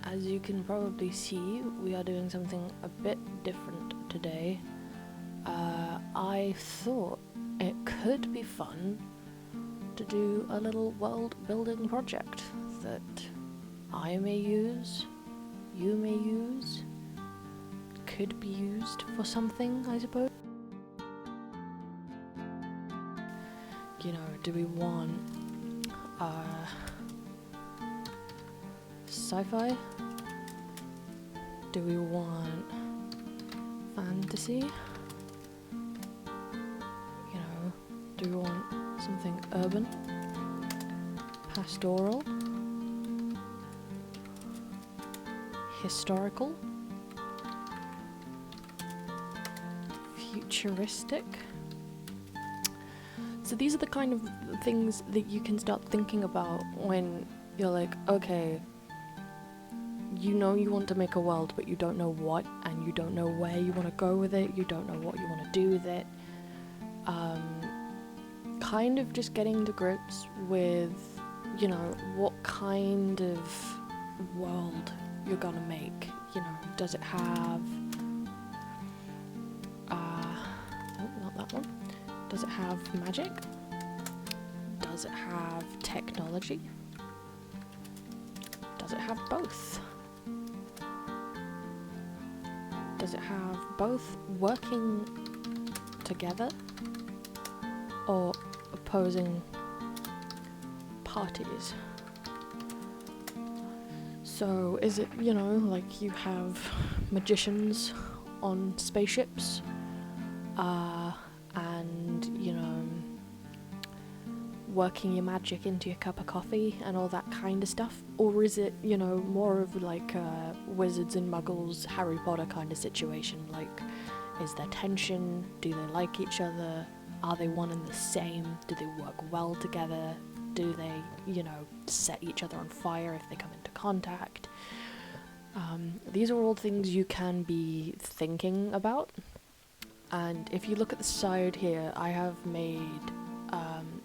As you can probably see, we are doing something a bit different today. I thought it could be fun to do a little world building project that I may use, you may use, could be used for something, I suppose. You know, do we want sci-fi? Do we want fantasy? You know, do we want something urban? Pastoral? Historical? Futuristic? So these are the kind of things that you can start thinking about when you're like, okay, you know you want to make a world, but you don't know what, and you don't know where you want to go with it, you don't know what you want to do with it. Kind of just getting to grips with, you know, what kind of world you're gonna make. You know, does it have... oh, not that one. Does it have magic? Does it have technology? Does it have both? Does it have both working together or opposing parties? So is it, you know, like you have magicians on spaceships, and, you know, working your magic into your cup of coffee and all that kind of stuff? Or is it, you know, more of like a wizards and muggles, Harry Potter kind of situation? Like, is there tension? Do they like each other? Are they one and the same? Do they work well together? Do they, you know, set each other on fire if they come into contact? These are all things you can be thinking about. And if you look at the side here, I have made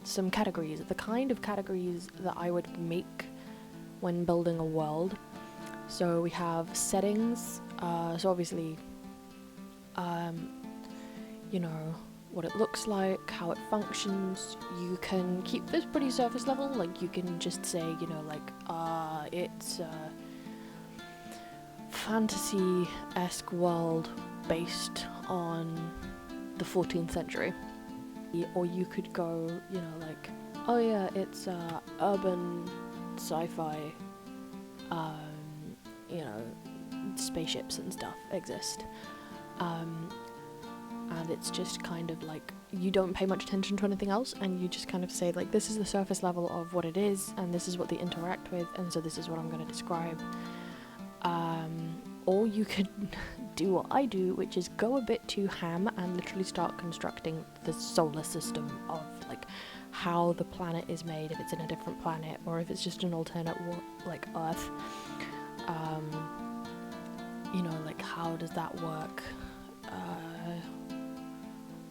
some categories, the kind of categories that I would make when building a world. So we have settings, so obviously, you know, what it looks like, how it functions. You can keep this pretty surface level, like you can just say, you know, like, it's a fantasy-esque world based on the 14th century. Or you could go, you know, like, oh yeah, it's urban sci-fi, you know, spaceships and stuff exist. And it's just kind of like, you don't pay much attention to anything else, and you just kind of say, like, this is the surface level of what it is, and this is what they interact with, and so this is what I'm going to describe. Or you could do what I do, which is go a bit too ham and literally start constructing the solar system of, like, how the planet is made, if it's in a different planet, or if it's just an alternate like Earth. You know, like, how does that work?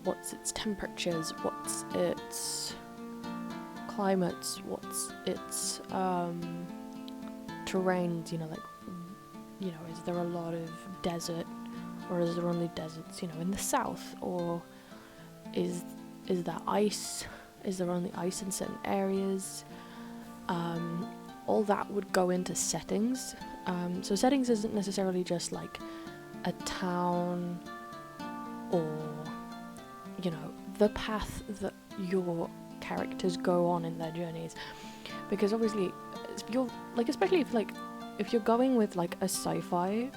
What's its temperatures? What's its climates? What's its terrains? You know, like, you know, is there a lot of desert, or is there only deserts, you know, in the south? Or is there ice? Is there only ice in certain areas? All that would go into settings. So settings isn't necessarily just like a town, or, you know, the path that your characters go on in their journeys. Because obviously, you're like, especially if you're going with like a sci-fi,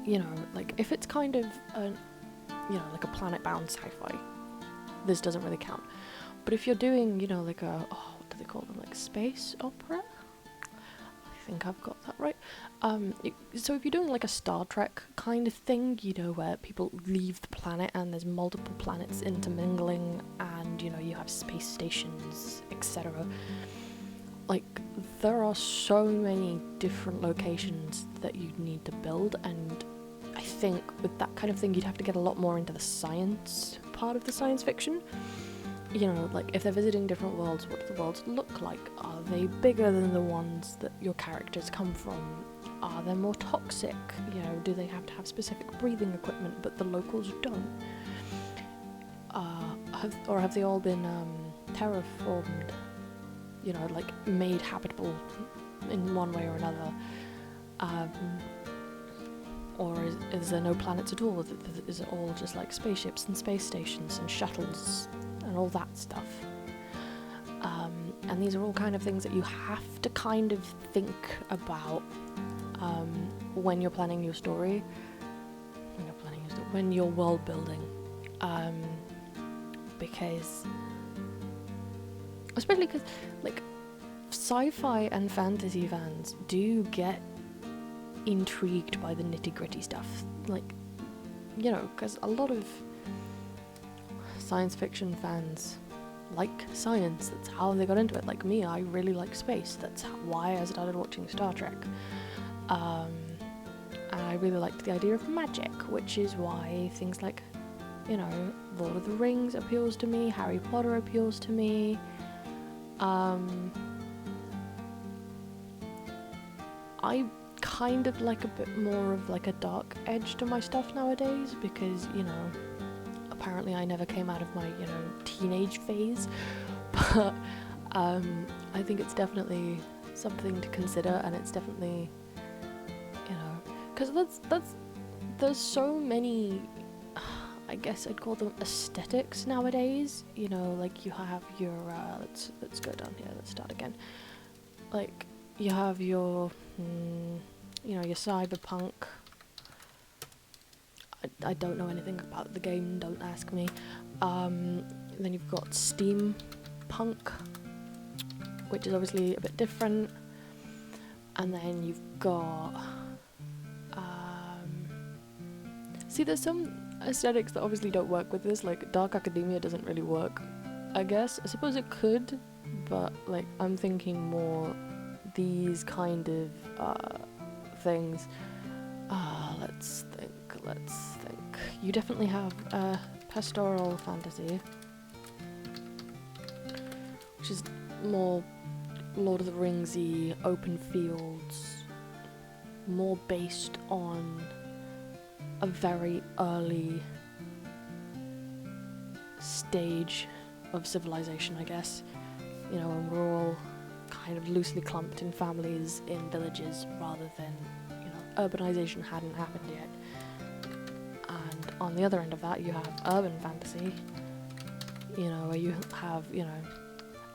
you know, like if it's kind of you know, like a planet-bound sci-fi, this doesn't really count. But if you're doing, you know, like a, what do they call them, like space opera? I think I've got that right. So if you're doing like a Star Trek kind of thing, you know, where people leave the planet and there's multiple planets intermingling, and, you know, you have space stations, etc. Like, there are so many different locations that you'd need to build, and I think with that kind of thing you'd have to get a lot more into the science part of the science fiction. you know, like if they're visiting different worlds, what do the worlds look like? Are they bigger than the ones that your characters come from? Are they more toxic? You know, do they have to have specific breathing equipment but the locals don't? Have they all been terraformed? You know, like made habitable in one way or another? Or is there no planets at all? Is it all just like spaceships and space stations and shuttles and all that stuff? And these are all kind of things that you have to kind of think about when you're planning your story, when you're world building, because especially because like sci-fi and fantasy fans do get intrigued by the nitty-gritty stuff, like, you know, because a lot of science fiction fans like science. That's how they got into it. Like me, I really like space. That's why I started watching Star Trek. And I really liked the idea of magic, which is why things like, you know, Lord of the Rings appeals to me, Harry Potter appeals to me. I kind of like a bit more of like a dark edge to my stuff nowadays because, you know, apparently I never came out of my, you know, teenage phase, but I think it's definitely something to consider, and it's definitely, you know, because there's so many, I guess I'd call them aesthetics nowadays, you know, like you have your, let's go down here, let's start again, like, you have your, you know, your cyberpunk. I don't know anything about the game, don't ask me. Then you've got steampunk, which is obviously a bit different. And then you've got... see, there's some aesthetics that obviously don't work with this, like Dark Academia doesn't really work, I guess. I suppose it could, but like I'm thinking more these kind of things. Let's think. You definitely have pastoral fantasy, which is more Lord of the Ringsy, open fields, more based on a very early stage of civilization, I guess. You know, when we're all kind of loosely clumped in families in villages rather than, you know, urbanization hadn't happened yet. And on the other end of that, you have urban fantasy, you know, where you have, you know,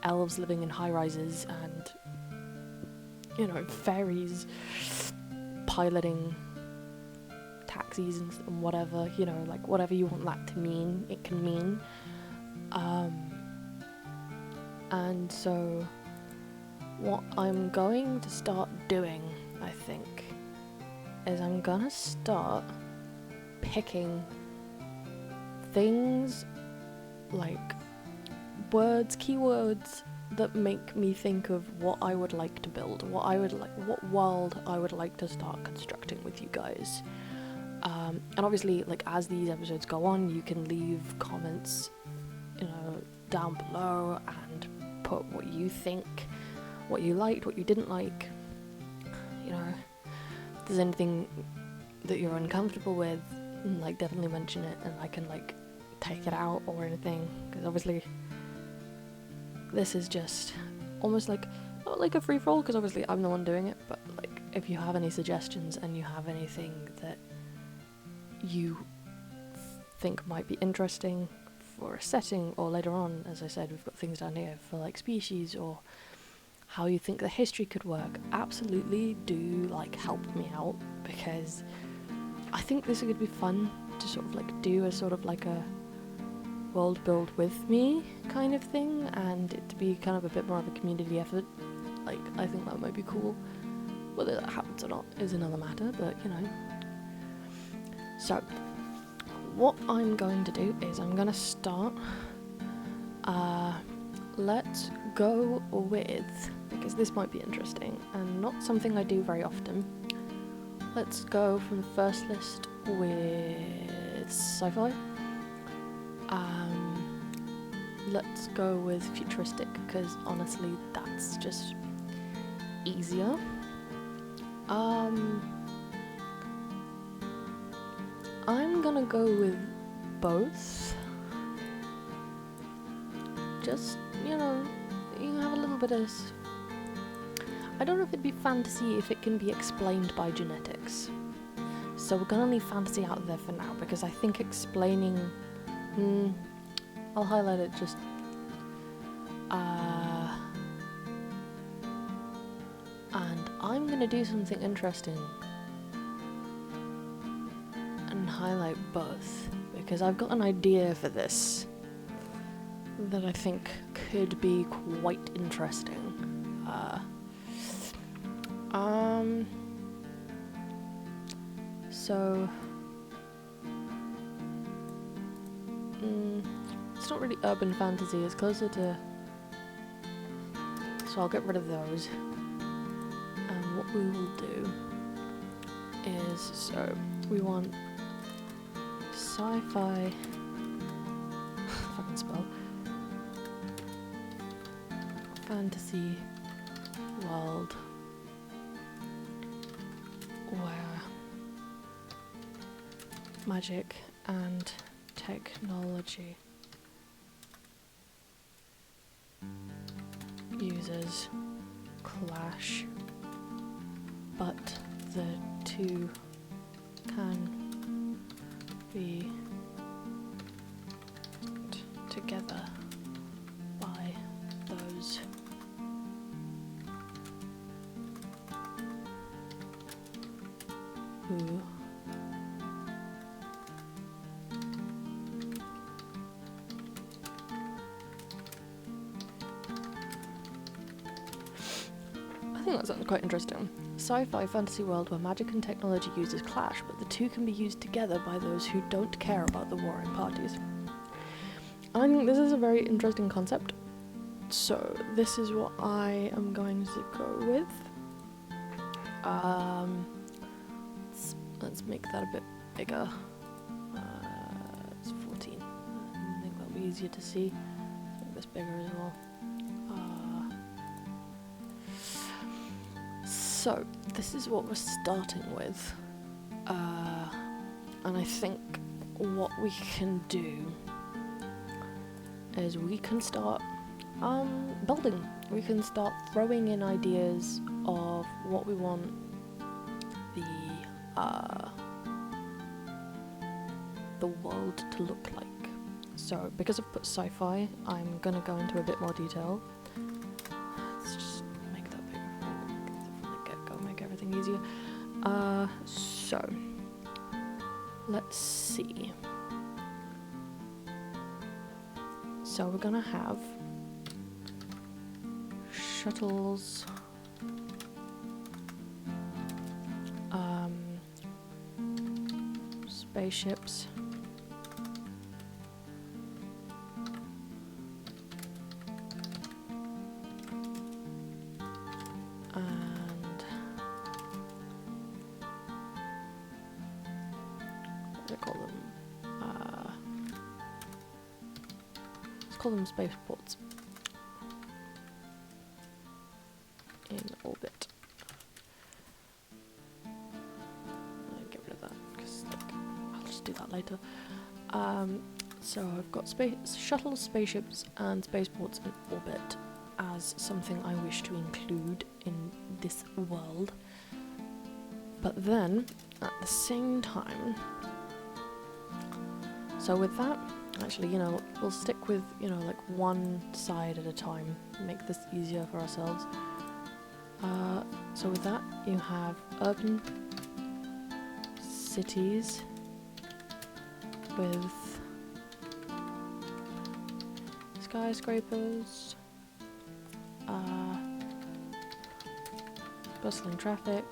elves living in high-rises and, you know, fairies piloting taxis and whatever, you know, like whatever you want that to mean, it can mean. And so what I'm going to start doing, I think, is I'm gonna start picking things like words, keywords that make me think of what I would like to build, what world I would like to start constructing with you guys. And obviously, like, as these episodes go on, you can leave comments, you know, down below and put what you think, what you liked, what you didn't like. You know, if there's anything that you're uncomfortable with, like, definitely mention it and I can, like, take it out or anything, because obviously this is just almost like, not like a free-for-all, because obviously I'm the one doing it, but like, if you have any suggestions and you have anything that you think might be interesting for a setting, or later on, as I said, we've got things down here for like species or how you think the history could work, absolutely do like help me out, because I think this would be fun to sort of like do a sort of like a world build with me kind of thing, and it to be kind of a bit more of a community effort. Like, I think that might be cool. Whether that happens or not is another matter, but you know. So, what I'm going to do is I'm going to start, let's go with, because this might be interesting and not something I do very often, let's go from the first list with sci-fi. let's go with futuristic, because honestly, that's just easier. I'm gonna go with both. Just, you know, you can have a little bit of... I don't know if it'd be fantasy if it can be explained by genetics. So we're gonna leave fantasy out there for now, because I think explaining... I'll highlight it just... and I'm gonna do something interesting and highlight both, because I've got an idea for this that I think could be quite interesting. So it's not really urban fantasy, it's closer to... So I'll get rid of those. And what we will do is, so we want sci-fi... fucking spell. Fantasy world where magic and technology users clash, but the two can be together by those who I think that sounds quite interesting. Sci-fi fantasy world where magic and technology users clash, but the two can be used together by those who don't care about the warring parties. I think this is a very interesting concept, so this is what I am going to go with. Let's make that a bit bigger. It's 14. I think that'll be easier to see. Let's make this bigger as well. So, this is what we're starting with. And I think what we can do is we can start building. We can start throwing in ideas of what we want the world to look like. So, because I've put sci-fi, I'm gonna go into a bit more detail. Let's just make that big from the get-go, make everything easier. So, let's see. So we're gonna have shuttles, spaceships, and what do they call them? Let's call them spaceports in orbit. I'll get rid of that because I'll just do that later. So I've got shuttles, spaceships, and spaceports in orbit as something I wish to include in this world. But then, at the same time, so with that, actually, you know, we'll stick with, you know, like one side at a time, make this easier for ourselves. So with that, you have urban cities with skyscrapers, bustling traffic,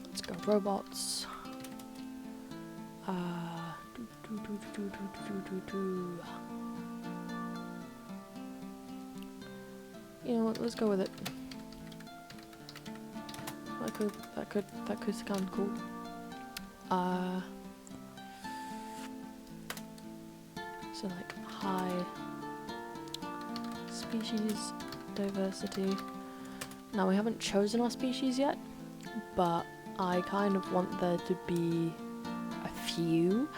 let's go robots, you know what, let's go with it. That could sound cool. So like high species diversity. Now we haven't chosen our species yet, but I kind of want there to be a few.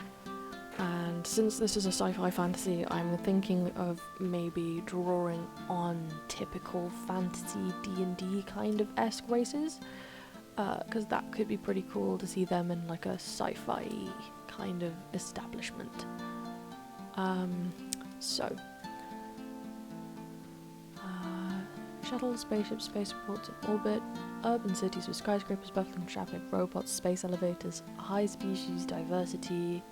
And since this is a sci-fi fantasy, I'm thinking of maybe drawing on typical fantasy D&D kind of esque races, because that could be pretty cool to see them in like a sci-fi kind of establishment. So shuttles, spaceships, spaceports in orbit, urban cities with skyscrapers, bustling traffic, robots, space elevators, high species diversity.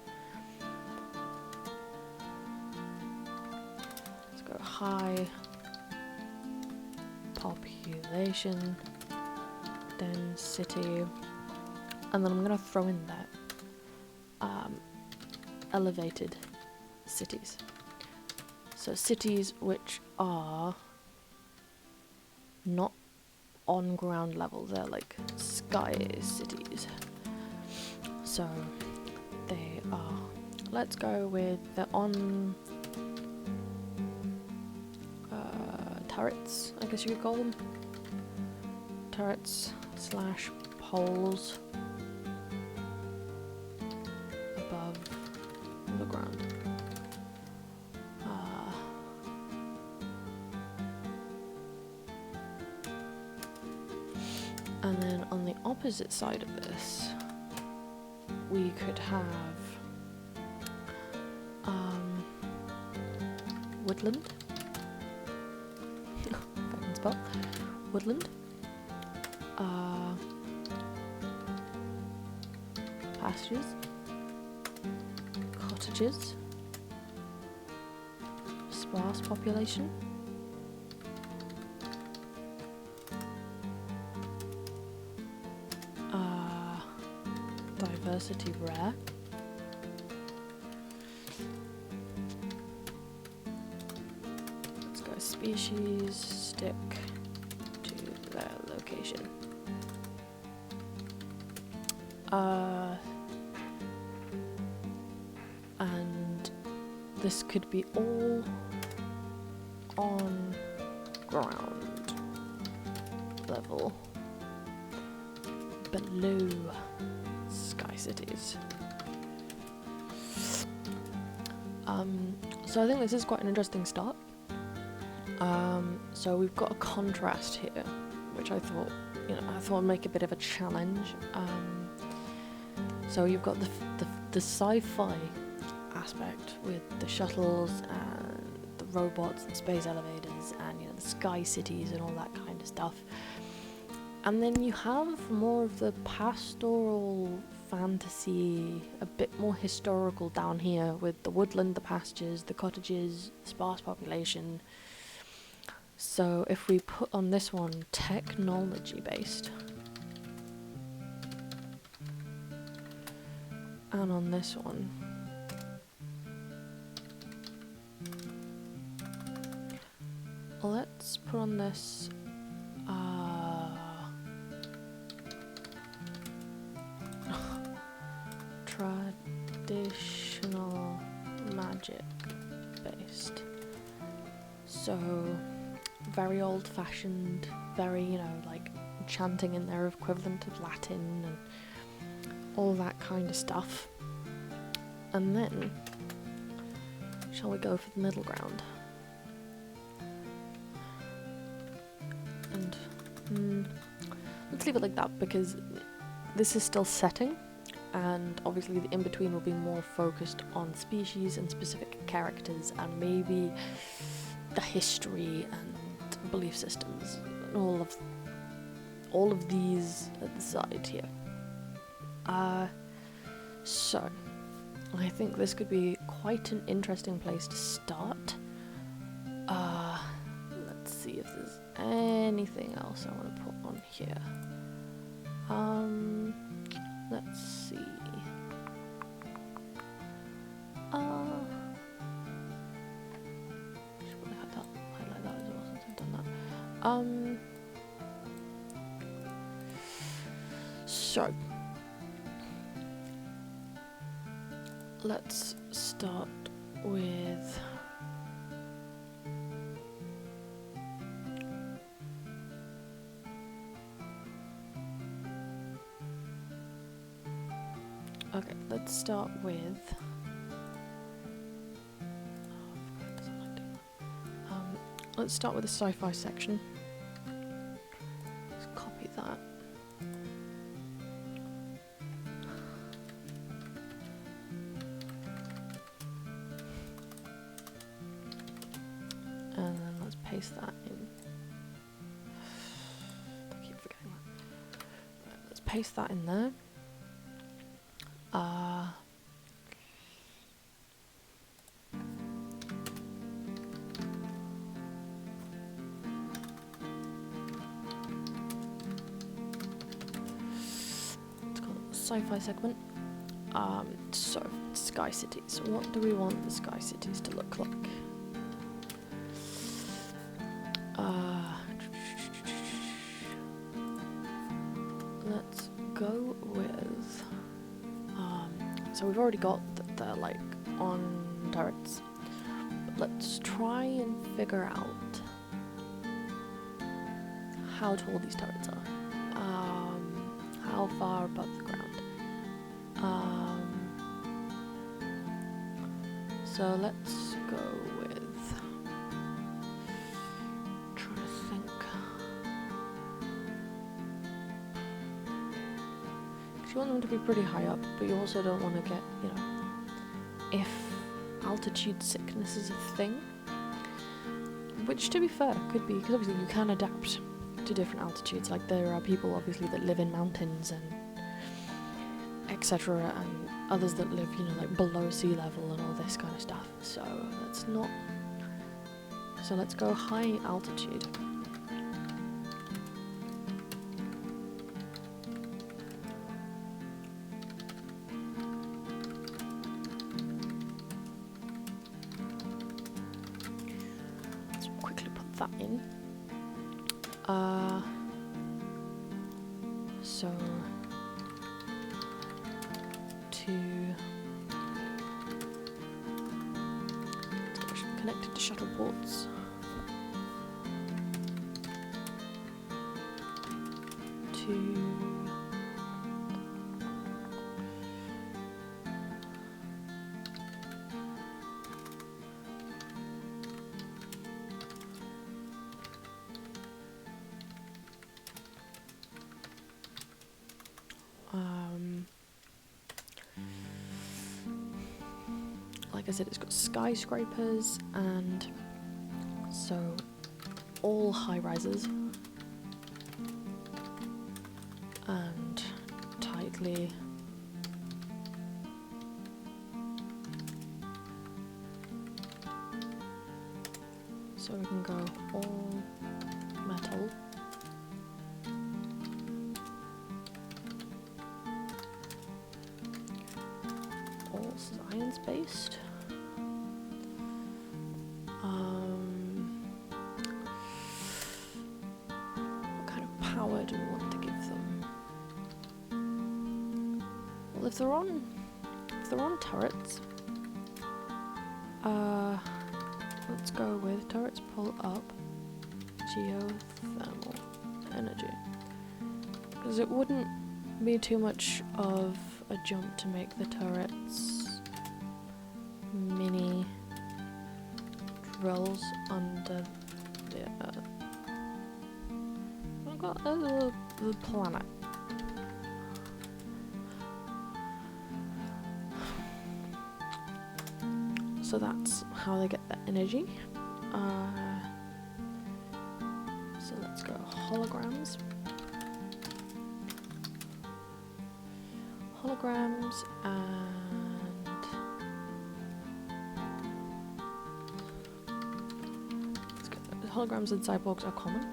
Let's go high population density, and then I'm gonna throw in there elevated cities. So cities which are not on ground level, they're like sky cities. So they are, let's go with the on turrets, I guess you could call them. Turrets slash poles above the ground. And then on the opposite side of this, we could have woodland. If I can spell. Woodland. Pastures. Cottages. Sparse population. Diversity rare. Let's go species, stick to their location. And this could be all on ground level below sky cities. So I think this is quite an interesting start. So we've got a contrast here, which I thought would make a bit of a challenge. So you've got the sci-fi aspect with the shuttles and the robots and space elevators and the sky cities and all that kind of stuff. And then you have more of the pastoral fantasy, a bit more historical down here with the woodland, the pastures, the cottages, sparse population. So if we put on this one technology based, and on this one let's put on this traditional magic based. So very old fashioned, very, like chanting in their equivalent of Latin and all that kind of stuff. And then, shall we go for the middle ground? And let's leave it like that, because this is still setting, and obviously the in-between will be more focused on species and specific characters and maybe the history and belief systems and all of these at the side here. So I think this could be quite an interesting place to start. Let's see if there's anything else I want to put on here. Let's see. Should probably highlight that as well since I've done that. So let's start with okay, let's start with let's start with the sci-fi section. Let's copy that. And then let's paste that in. I keep forgetting that. Right, let's paste that in there. Let's call it the sci-fi segment. So Sky Cities. What do we want the Sky Cities to look like? Let's go with. So we've already got that they're like on turrets, but let's try and figure out how tall these turrets are. How far above the ground. So let's go with. Trying to think. Because you want them to be pretty high up, but you also don't want to get, you know, if altitude sickness is a thing, which to be fair could be, because obviously you can adapt to different altitudes. Like there are people obviously that live in mountains and etc. and others that live, you know, like below sea level and all this kind of stuff. So let's go high altitude. Let's quickly put that in. So connected to shuttle ports. Like I said, it's got skyscrapers, and so all high rises and tightly so we can go all metal. All science based. What kind of power do we want to give them? Well, if they're on turrets, let's go with turrets pull up geothermal energy, because it wouldn't be too much of a jump to make the turrets mini drills under the I've got the planet. So that's how they get their energy. So let's go holograms. Holograms and let's go. Holograms and cyborgs are common.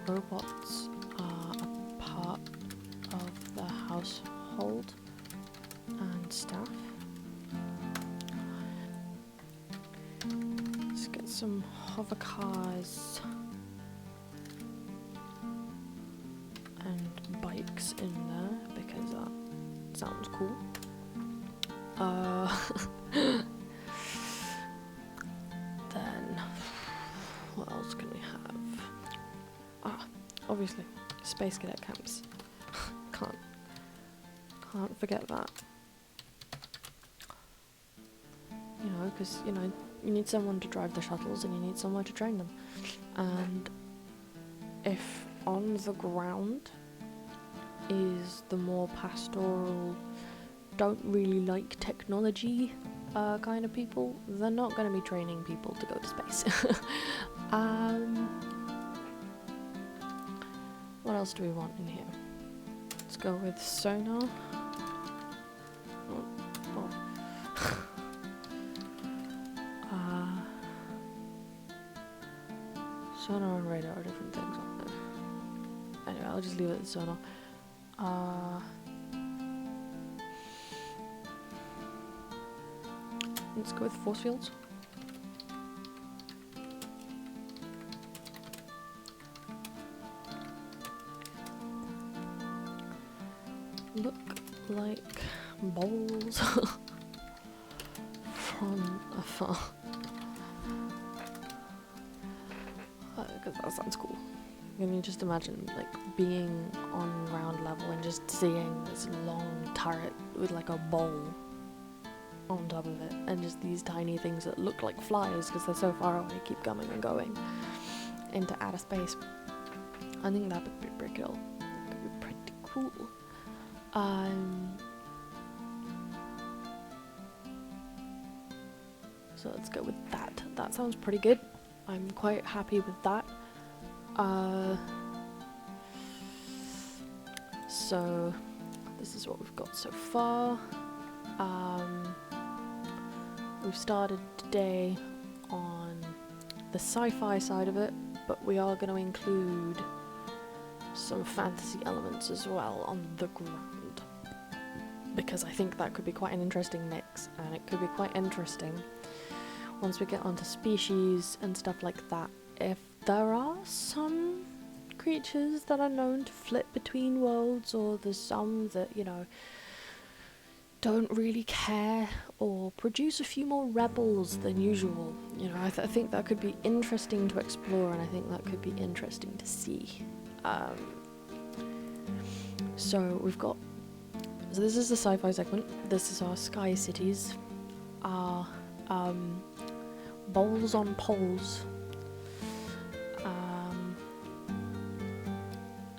Robots are a part of the household and staff. Let's get some hover cars and bikes in there because that sounds cool. Then, what else can we have? Obviously, space cadet camps. Can't forget that. You know, because, you know, you need someone to drive the shuttles and you need someone to train them. And if on the ground is the more pastoral, don't really like technology kind of people, they're not going to be training people to go to space. What else do we want in here? Let's go with sonar. Sonar and radar are different things, aren't they? Anyway, I'll just leave it at sonar. Let's go with force fields. Look like bowls from afar. Because that sounds cool. Can you just imagine like being on ground level and just seeing this long turret with like a bowl on top of it, and just these tiny things that look like flyers because they're so far away, keep coming and going into outer space. I think that would be pretty cool. That could be pretty cool. So let's go with that. That sounds pretty good. I'm quite happy with that. So this is what we've got so far. We've started today on the sci-fi side of it, but we are going to include some fantasy elements as well on the ground, because I think that could be quite an interesting mix, and it could be quite interesting once we get onto species and stuff like that. If there are some creatures that are known to flip between worlds, or there's some that, you know, don't really care or produce a few more rebels than usual, you know, I think that could be interesting to explore, and I think that could be interesting to see. So we've got, so this is the sci-fi segment, this is our sky cities, our bowls on poles,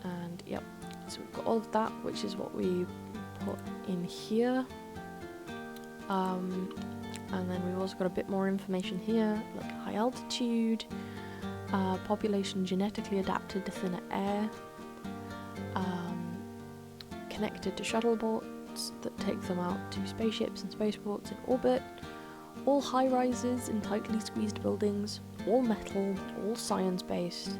and yep, so we've got all of that, which is what we put in here, and then we've also got a bit more information here, like high altitude, population genetically adapted to thinner air, connected to shuttle boats that take them out to spaceships and spaceports in orbit, all high-rises in tightly squeezed buildings, all metal, all science-based,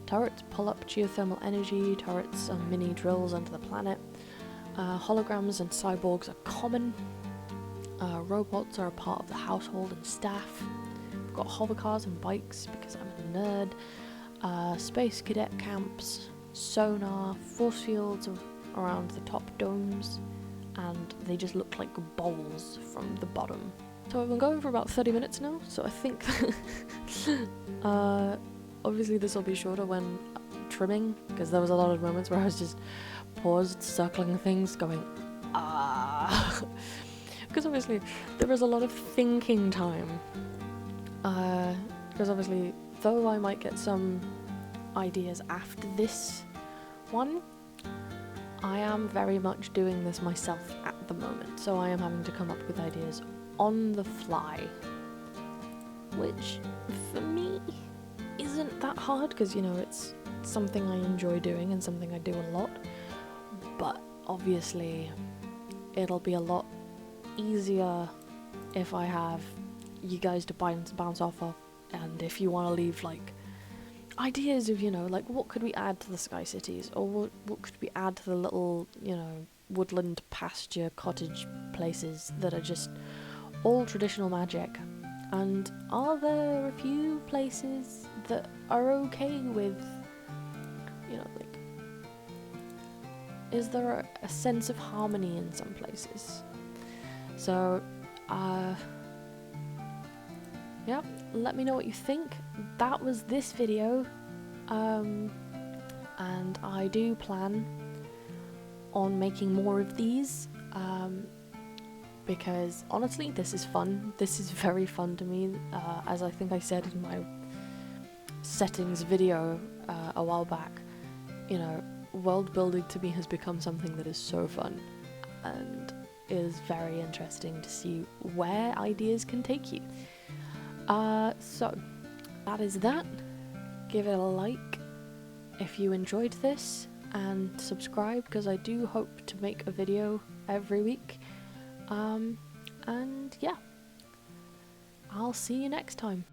turrets pull up geothermal energy, turrets are mini drills under the planet, holograms and cyborgs are common, robots are a part of the household and staff, we've got hovercars and bikes because I'm a nerd, space cadet camps, sonar, force fields around the top domes, and they just look like bowls from the bottom. So I've been going for about 30 minutes now, so I think obviously this will be shorter when trimming, because there was a lot of moments where I was just paused, circling things, going, because obviously there was a lot of thinking time, because obviously, though I might get some ideas after this one, I am very much doing this myself at the moment, so I am having to come up with ideas on the fly, which for me isn't that hard, because, you know, it's something I enjoy doing and something I do a lot, but obviously it'll be a lot easier if I have you guys to bounce off of, and if you want to leave like ideas of, you know, like what could we add to the sky cities, or what could we add to the little, you know, woodland pasture cottage places that are just all traditional magic, and are there a few places that are okay with, you know, like, is there a sense of harmony in some places? So, yeah, let me know what you think. That was this video, and I do plan on making more of these, because honestly this is fun. This is very fun to me, as I think I said in my settings video a while back. You know, world building to me has become something that is so fun and is very interesting to see where ideas can take you. So that is that. Give it a like if you enjoyed this, and subscribe, because I do hope to make a video every week. And yeah, I'll see you next time.